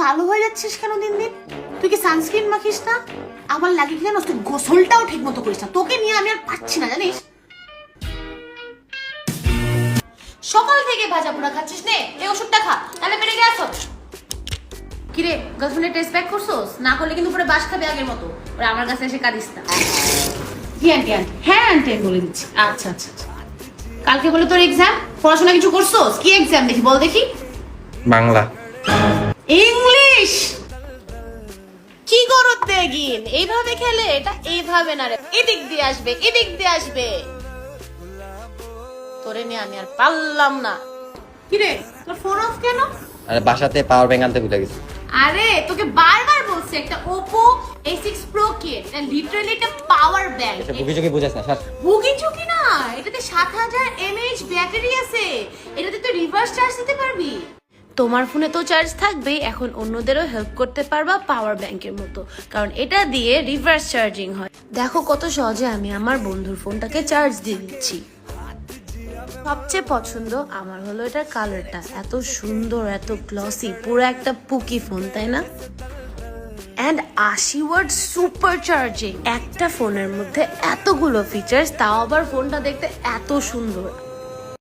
কালো হয়ে যাচ্ছিস কেন দিন দিন? তুই কি সানস্ক্রিন মাখিস না? আমার লাগে কি জানো, তুই গোসলটাও ঠিক মতো করিস না। তোকে নিয়ে আমি আর পাচ্ছি না জানিস। সকাল থেকে ভাজা পোড়া খাচ্ছিস, নে এই ওষুধটা খা, তাহলে পেটে গ্যাস হবে। কিরে, গার্লফ্রেন্ডের টেস্ট ব্যাক করছোস? না করলে কিন্তু পুরো বাস খাবে আগের মতো। ওরা আমার কাছে এসে কাঁদিস না। জি আন্টি, আন্টি। হ্যাঁ আন্টি, আমি বলে দিচ্ছি। আচ্ছা আচ্ছা আচ্ছা। কালকে বলে তোর এক্সাম, পড়াশোনা কিছু করছোস? কি এক্সাম দেখি বল দেখি। বাংলা। ইংলিশ কি করত দেগিন? এইভাবে খেলে এটা এইভাবে না রে, এদিক দিয়ে আসবে, এদিক দিয়ে আসবে। তোরে নিয়ে আমি আর পারলাম না। কিরে, তোর ফোন অফ কেন? আরে বাসাতে পাওয়ার ব্যাংক আনতে ভুলে গেছি। আরে তোকে বারবার বলছি একটা Oppo A6 Pro কিট, এটা লিটারালি একটা পাওয়ার ব্যাংক। এটা বুকি চুকি বুঝাস না স্যার। বুকি ঝুঁকি না, এটাতে 7000 mAh ব্যাটারি আছে। এটাতে তো রিভার্স চার্জ দিতে পারবি। তোমার ফোনে তো চার্জ থাকবেই, এখন অন্যদেরও হেল্প করতে পারবা পাওয়ার ব্যাংকের মতো, কারণ এটা দিয়ে রিভার্স চার্জিং হয়। দেখো কত সহজে আমি আমার বন্ধুর ফোনটাকে চার্জ দিয়ে দিচ্ছি। সবচেয়ে পছন্দ আমার হলো এটার কালারটা, এত সুন্দর, এত গ্লসি, পুরো একটা পুকি ফোন, তাই না? And 80 watt super charging. একটা ফোনের মধ্যে এতগুলো ফিচার্স, তাও আবার ফোনটা দেখতে এত সুন্দর।